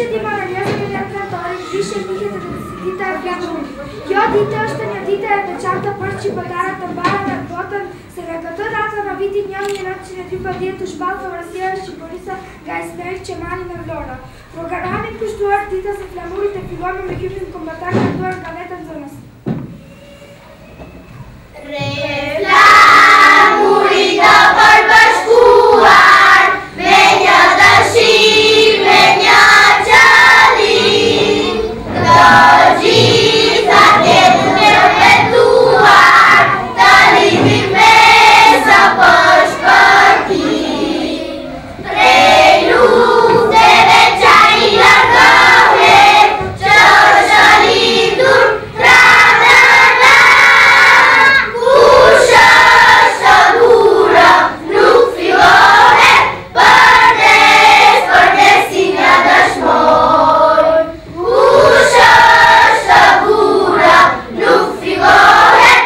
Почетима на njëzëve nëntori, vishe nikët e dita e flamurit. Kjo ditë është një ditë e veçantë për shqiptarët të mbarë në botën, se në këtë datë në vitin 1912 të shpallë Pavarësia e Shqipërisë nga Ismail Qemali në Vlorë. Programi kushtuar ditës së flamurit e fillon me hymnin kombëtar kënduar nga vetëm zonës. Re flamuri të përbashkuar, me një dëshim, me një qëllim, të gjitha tjetën e përbetuar, të lidhim me sa përshpërtim. Prej lufteve qa i largohet, që është lindur pranëna, kush është dhura nuk fillohet, përdesin nga dëshmoj. Kush është dhura nuk fillohet,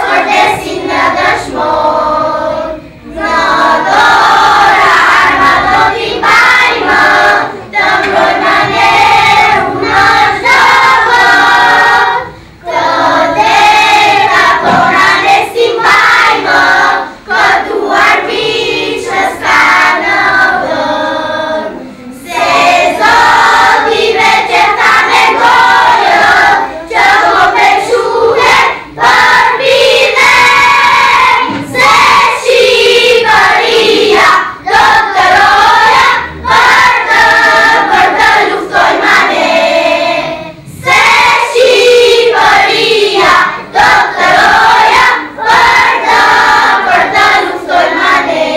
përdesin nga dëshmoj. Në dora arma do t'i bajmë, të mbrojmë ne unë çdo vot. Të deta tona ne si mbajmë, këtuar biqë s'ka në vend. Se Zoti vetë tha me gojë, që do peshuhet për bine, se Shqipëria do të roja për të luftojmë ne. Se Shqipëria do të roja për të luftojmë ne.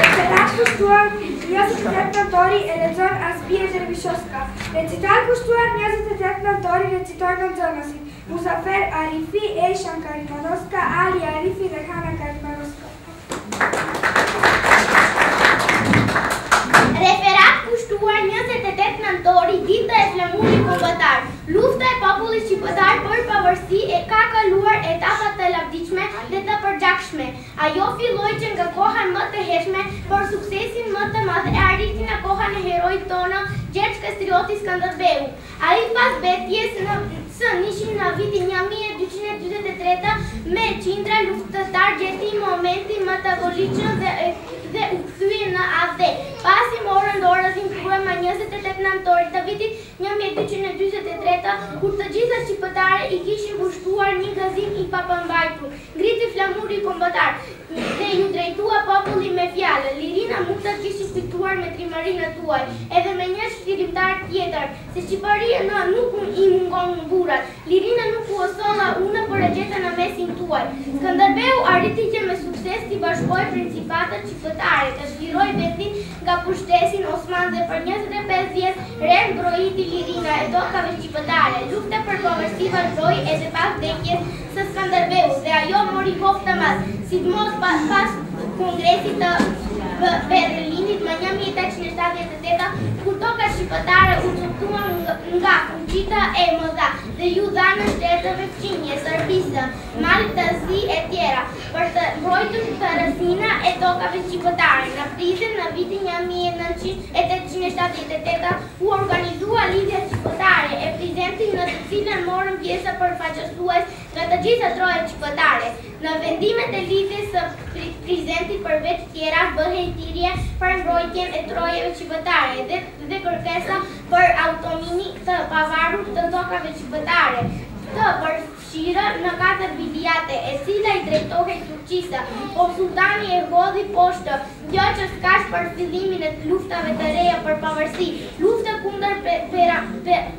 Referat kushtuar 28 nëntori e lexon Asbia Dervishovska. Recital kushtuar 28 nëntori recitojnë nxënësit Muzafer Arifi, Eshan Karimanovska, Ali Arifi dhe Hana Karimanovska. Referat kushtuar 28 nëntori, dita e flamurit kombëtar. Lufta e popullit shqiptar për pavarësi e ka kaluar etapa të lavditshme dhe të përgjakshme. Ajo filloi që nga koha më të hershme, por suksesin më të madh e arriti në kohën e heroit tonë Gjergj Kastrioti Skënderbeu. Ai pas betjes së Nishin në vitin 1243 me qindra luftëtar gjeti momentin më të voliqëm dhe u kthye në AD. Pasi morën dorëzim krema 28 nëntorit të vitit 1243, kur të gjitha shqiptare i kishin kushtuar një gazim i papambajtur, ngriti flamuri kombëtar dhe ju drejtua populli me fjalë. Lirina mund të kishin fituar me trimërinë tuaj, edhe me një shkrimtar tjetër, se Shqipëria nuk i mungon burrat. Lirina nuk u osolla unë për e gjeta në mesin tuaj. Skënderbeu arriti që me sukses t'i bashkoj principatët shqiptare, të zhviroj vendin nga pushtesin Osman dhe për 25 vjet mbrojiti Lirina e tokave shqiptare. Lufta për pavarësi vazhdoi edhe pas vdekjes së Skënderbeut dhe ajo mori kohë të madh, sidomos pas kongresit të Berlinit më 1878, kur toka shqiptare u çuptuan nga fuqita e mëdha dhe ju dhanë shtetëve fqinje, Serbisë, Malit të Zi e tjera, për të mbrojtur tërësina e tokave shqiptare. Në prizën në vitin 1978 u organizua Lidhja Shqiptare e Prizentit, në të cilën morën pjesë përfaqësues nga të gjitha trojet shqiptare. Në vendimet e lidhjes së Prizentit përveç tjera bëhej thirrje për mbrojtjen e trojeve shqiptare dhe kërkesa për autonomi të pavarur të tokave shqiptare, të përfshirë në 4 vilayete, e cila i drejtohej Turqisë, po sultani e hodhi poshtë, kjo që s'kash për fillimin e luftave të reja për pavarësi. Lufta kundër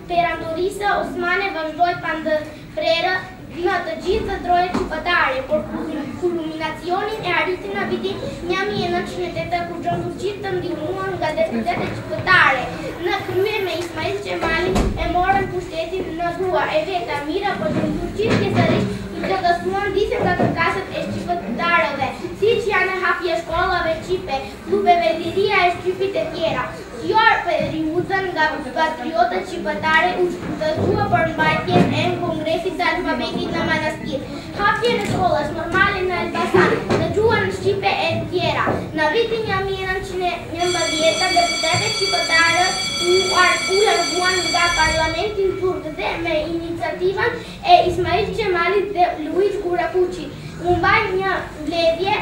perandorisë osmane vazhdoi pa ndërprerje në të gjithë trojet shqiptare, por kulminacionin e arriti në vitin 1908, kur Xhondurçit të ndihmuar nga deputetët shqiptare në krye me Ismail Qemalin e morën pushtetin në grua e veta mira, por Xhondurçit pjesërisht i plotësuan disa nga kërkesat e shqiptarëve, siç janë hapja shkollave shqipe, klubeve liria e shqipit e tjera. Kjo periudhën nga patriotët shqiptare u shpëtua për mbajtjen e kongresit të alfabetit në Manastir. Hapjen e shkollës normale në drejta, deputetët shqiptarë u larguan nga parlamenti në turk dhe me iniciativën e Ismail Qemalit dhe Luiz Gurakuçit. U mbaj një mbledhje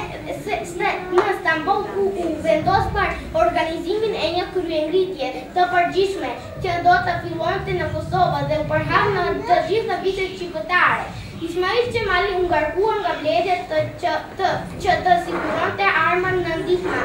në Stamboll ku u vendos për organizimin e një kryengritje të përgjithshme që do të fillonte në Kosovë dhe u përhap në të gjitha vitet shqiptare. Ismail Qemali u ngarkua nga mbledhjet që të siguronte armën në ndihmë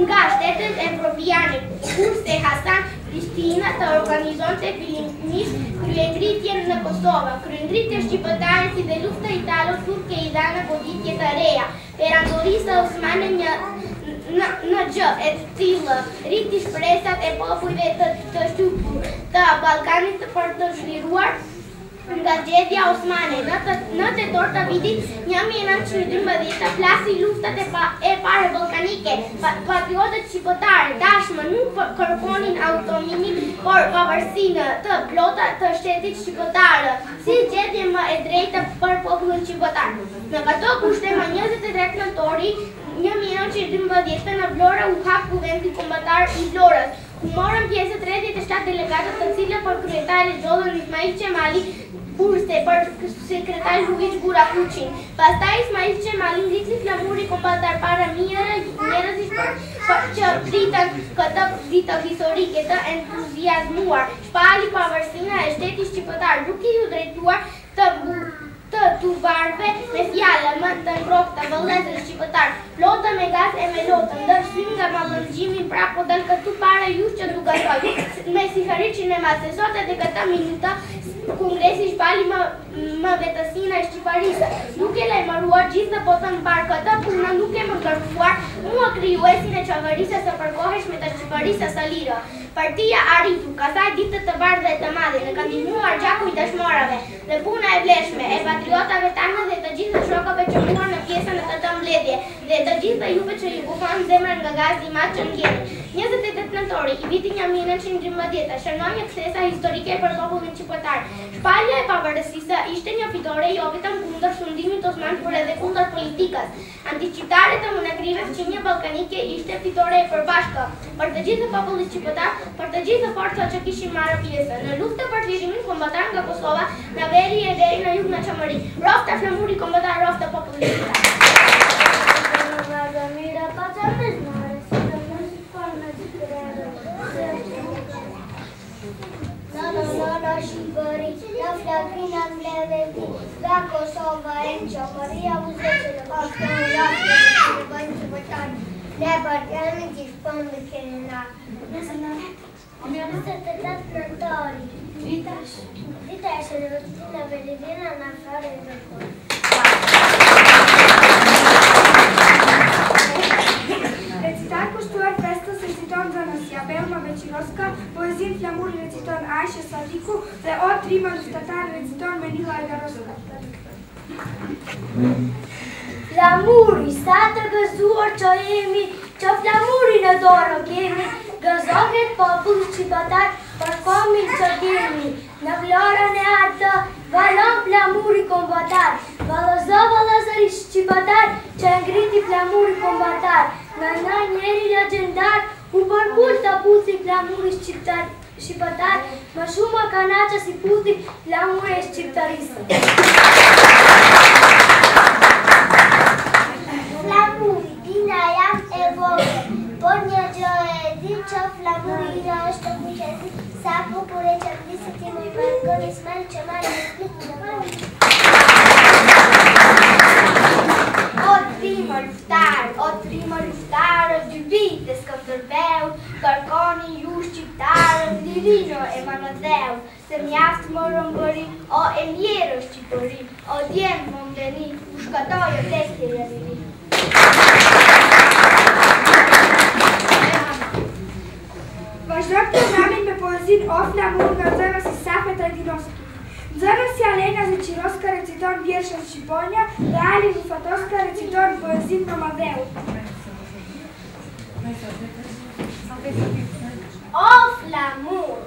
nga shtetet evropiane, kurse Hasan Prishtina të organizonte fillimisht kryengritjen në Kosovë. Kryengritja shqiptare si dhe lufta italo-turke i dha në goditje të reja. Perandorisë osmane në gjë e të tillë rriti shpresat e popujve të shtypur të Ballkanit për të zhvilluar nga zgjedhja osmane. Në tetor të vitit 1912 flasi luftat e parë ballkanike. Patriotët shqiptarë tashmë nuk kërkonin autonominë, por pavarësinë të plotë të shtetit shqiptar, si zgjedhje më e drejtë për popullin shqiptar. Në këto kushte, më 23 nëntori 1912 në Vlorë u hap kuvendi kombëtar i Vlorës, ku morën pjesë 37 delegatët, të cilët për kryetare zgjodhen Ismail Qemali, kurse për sekretar Luiz Gurakuçin. Pastaj Ismail Qemali ngriti flamuri kombëtar para njerëzish që pritën këtë ditë historike të entuziazmuar. Shpali pavarësinë e shtetit shqiptar, duke iu drejtuar të tubarve me fjallë më të ngrohta vëllezër shqiptar, flota me gaz e me lotën, ndërsyn nga mallëngjimin prapo dal këtu para jush që du gazoj, me si hariqin e masë, sot edhe këta minuta, Kongresi shpali më vetësina e Shqipërisë, duke lajmëruar gjithë në botën mbar këtë punë, duke më kërkuar mua krijuesin e qeverisë së përkohshme të Shqipërisë së lirë. Partia arritu kësaj ditë të bardhë dhe të madhe në ka ndihmuar gjaku i dëshmorave dhe puna e vlefshme e patriotave tanë dhe të gjithë shokëve që morën në pjesën në këtë mbledhje dhe të gjithë juve që ju bufon zemrën nga gazi i madh që ngjen. 28 nëntori i vitit 1913 shënoi një kthesa historike për popullin shqiptar. Shpalja e pavarësisë ishte një fitore jo vetëm kundër sundimit osman, por edhe kundër politikës antiqitare të monegrive, fqinje ballkanike ishte fitore e përbashkë për të gjithë popullit shqiptar, për të gjithë forcat që kishin marrë pjesë në luftë për lirimin kombëtar nga Kosova, nga veri e deri në jug në Çamëri. Rofta flamuri kombëtar, rofta popullit shqiptar. Në Shqipëri, në flagrina mbledheti, nga Kosova e në Qopëria u zëqë në pasë në rafë në bëjnë që bëtanë, ne partjani që shponë dhe kene na. Nëse në vetë, 28 nëntori, vitash e në vështin në Velivina në afare në kërë. Recitar kushtuar festës reciton Zanasja Belma Veqiroska, poezin Flamuri reciton Aisha Sadiku dhe O Trima Luftatar reciton Menila Agaroska. Flamuri, sa të gëzuar që jemi, që flamuri në dorë kemi, gëzohet popull shqiptar për komin që kemi. Në Vlorën e atë, valon flamuri kombëtar, vallëzëri shqiptar që ngriti flamuri kombëtar. Në njeri legendar, u përkull të puthi flamuri shqiptar, më shumë kanaqa si puthi flamuri e shqiptarisë. Flamuri, dina jam e vogël, por një gjë e di që flamuri ina është kuqesi, sa popure që ndisë ti më i margon Ismail Qemali në flitë në vërë. O trima luftarë, dy vite Skënderbeu, kërkoni ju shqiptarë, lirino e manodheu, se mjaftë më rëmbëri, o e mjerë Shqipëri, o djemë më mbleni, u shkëtojë të të jelini. Vazhdojmë programin me poezin O Flamur nga nxënësi Safet Rajdinovski. Nxënësi Alena Veqiroska reciton vjershën Shqiponja dhe Ali Rufatoska reciton poezin Mamadheu. O Flamur,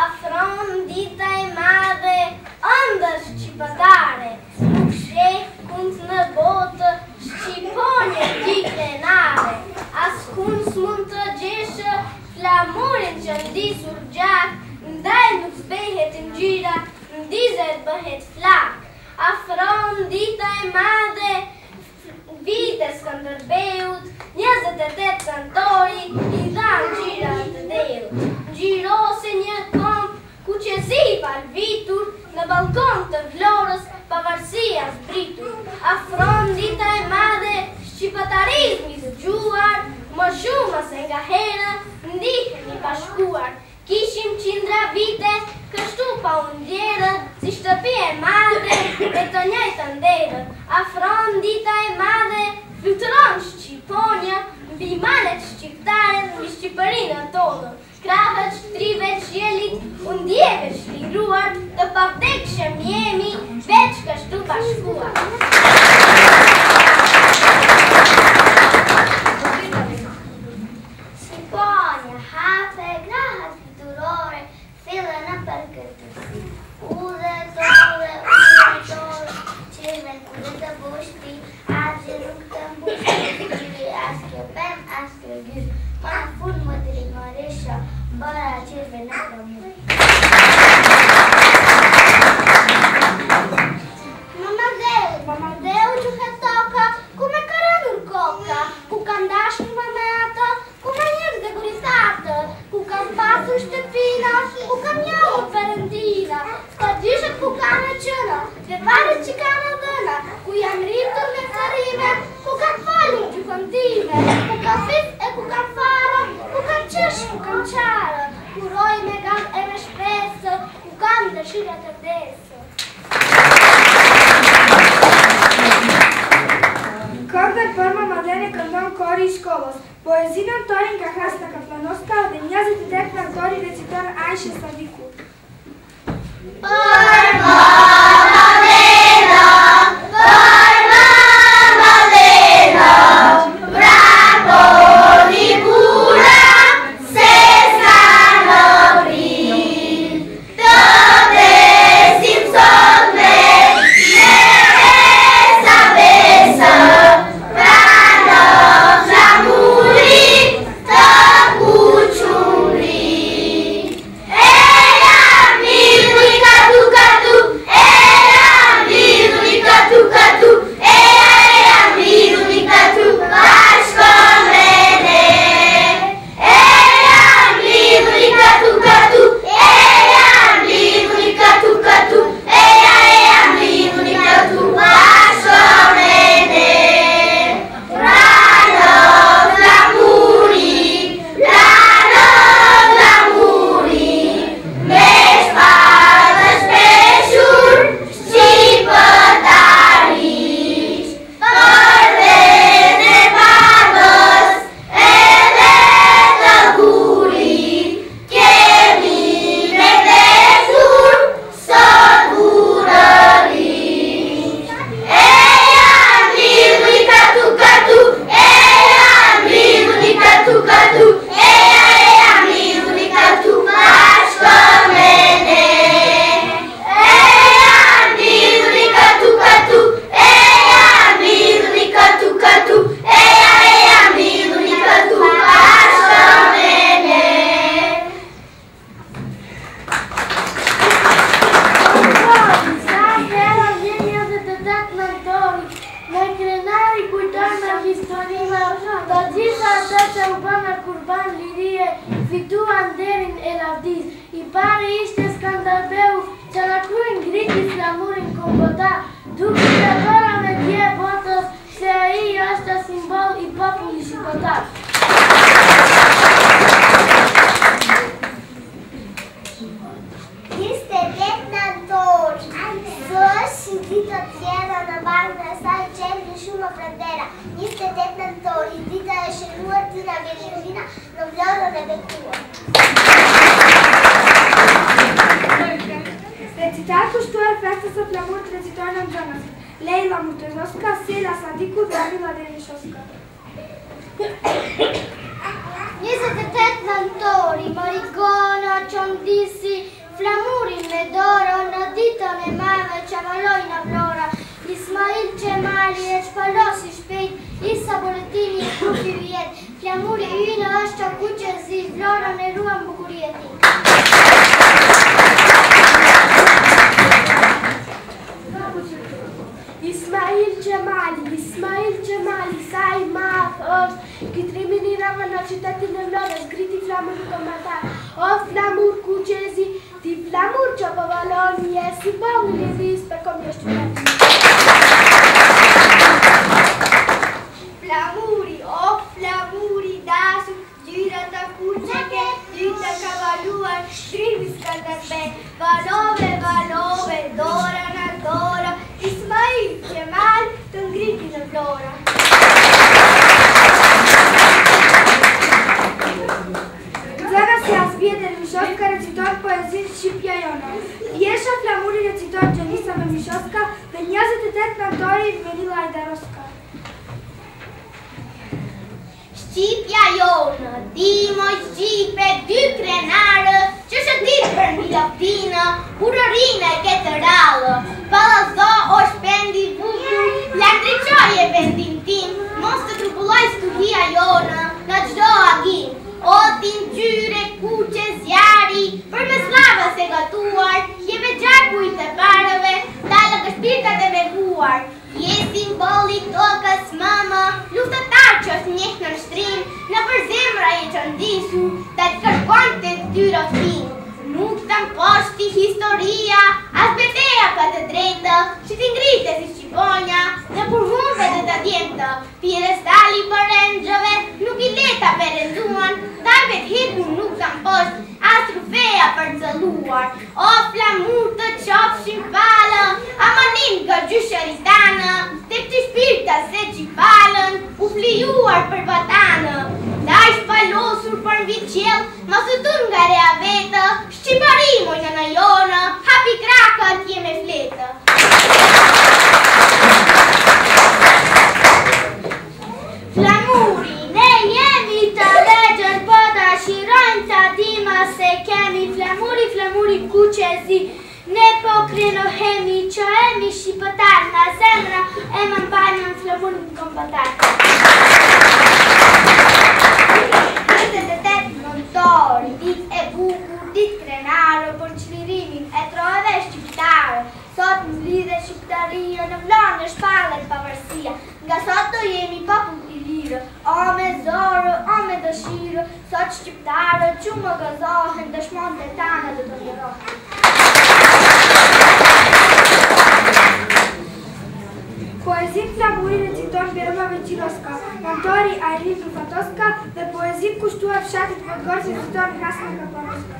afron dita e madhe, ëndër shqiptare, nuk sheh kund në botë, Shqiponje diklenare, as kun s'mund të gjeshë Bimanet shqiptare në Shqipërinë tonë, krahët, shtrivet, shjelit, undjeve shlingruar, të pavdekshëm jemi, veç kështu bashkuar. Shqiponia hape krahët kulturore, fillen në përkëtësi. Udhe tore, qirmen udhe të bushti, asgjë nuk të mbushti, qiri askjo pem, askjo gjys, ma në fund më të rigmorisha, bëra qirmen në të mu. Mamadeu që ka toka, ku me karanur koka, ku ka ndashur me ato, ku me njëk dhe gurisatë, ku ka pasur shtëpina, ku ka njëllur përëndina, s'ka dyshet ku ka në qëna, dhe varet që ka në dhëna, ku janë rritur me sërime, ku ka falur gjykëndime, ku ka fit e ku ka fara, ku ka qësh, ku ka qarë, ku roj me gam e me shpresë, ku kam dëshira të vdesë. Këngën për Mamadene këndon kori i shkollës. Poezinë torin nga Krasna Kaplanovska dhe 28 nëntori reciton Ajshe Sadiku. Për Mamadena, bravo di pura, se sa në vril, të besim sot me sa besë, Recitar kushtuar festës së flamurit recitojnë në nxënës Leila Murtazovska, Sela Sadiku dhe Amila Derishovska. 28 nëntori, Marigona qondisi flamurin me dorë në ditën e mave që valoj në Vlora. Ismail Qemali e shpalosi shpejt, Isa Boletini e grupi vjet. Flamuri ynë është që kuqezi, Vlora në ruan bukurjeti. Ismail Qemali, sa i madh është, kitrimin i rëmë në qytetin e Vlorës, griti flamurin kombëtar. O flamur kuqezi, ti flamur që po valon një si bëllë një vis për kom një shqytetin. Flamuri, o flamuri dashur, gjyra të kuqeke, dy të kavaluar, shtrimi Skënderbej, valove, valove, dora në dora, Ismail Qemal të ngriti në Vlora. Shqipja jonë, dimoj Shqipe, dy krenarë, që shëtit për mi loptinë, urërinë e këtë rallë. Palazo o shpendi bukur, lakdriqoj e vendin tim, mos të trupulloj studia jonë, në gjdo agim. O tin gjyre, kuqe, zjari, për me slava se gatuar, jeve gjaku i të parëve, dalë kë shpirtat e veguar. Je simboli tokës mëmë, luftëtar që është njëhë në shtrim, në përzemra e që ndishu, të të kërkojnë të tyro fim. Nuk të mposhti historia, as beteja për të drejtë, që t'ingrite si Shqiponja, në përhumbe dhe të djemtë, pjedestali për engjëve, nuk i leta për enduan, dajve t'hiku nuk të mposht, as trufeja për cëlluar. O flamur të qofshin palë, amanin gërgjyshëritanë, të këtë shpirta se qipalën, u flijuar për batanë. Da ishtë palosur për mbi qelë, mos u tur nga rea vetë, Shqiparimoj në jonë, hapi krakët jeme fletë. Flamuri, ne jemi të legjën, po të shirojnë të dima se kemi flamuri, flamuri kuqezi. Ne po krenohemi që emi shqipëtar, nga zemra e më mbajnë në flamurin kombëtar. 28 nëntori, dit e bukur, dit krenarë, për qlirimin e trojeve shqiptarë. Sot në lidhe shqiptaria, në vlonë në shpallet pavërsia, nga sot të jemi popull i lirë, o me zorë, o me dëshirë, sot shqiptarë që më gëzohen, dëshmon të tane dhe të njërohen. Poezim flamurin e citon Berma Veqiroska, nëntori Ailin Rufatoska dhe poezim kushtuar fshatit Podgorë që citon Hasna Kaparoska.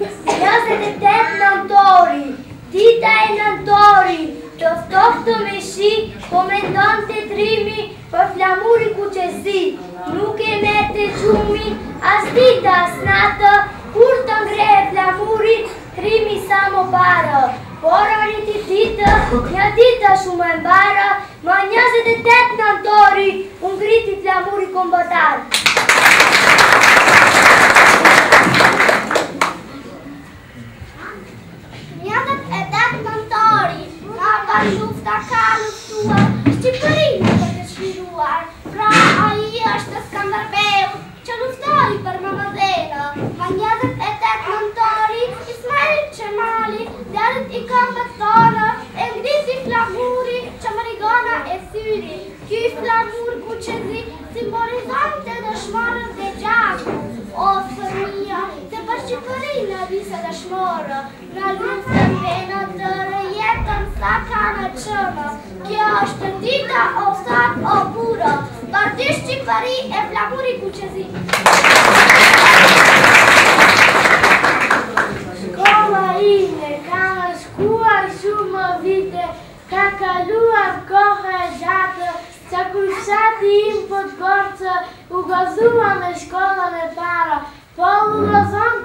28 nëntori, dita e nëntori, qoftë me shi, po me ndonë të trimi për flamuri kuqezi. Nuk e me të gjumi, as dita as natë, kur të ngre flamuri, trimi sa më barë. Por arit i ditë, një dita shumë e mbarë, më 28 nëntori, unë griti flamuri kombëtar. Njëtët e 8 nëntori, nga pa lufta ka luftuar, Shqipërinë për të shviruar, pra a i është Skanderbeu, që luftoi për Mamazena. Ma 28 nëntori, Ismail Qemali, djarët i këmbët tonë, e ngriti flamuri që Marigona e thyri. Ky flamur kuqezi simbolizon të dëshmorën dhe gjaku. O fëmija, të për Shqipërinë në vise dëshmorë, në luftën dhe në të rëjetën sa ka në qëmë. Kjo është dita o sat o burë, për ty Shqipëri e flamuri kuqezi. Shkolla ime ka në shkuar shumë vite, ka kaluar kohë e gjatë, që kur fshati im Podgorë u gëzua me shkollën e para, po u gëzon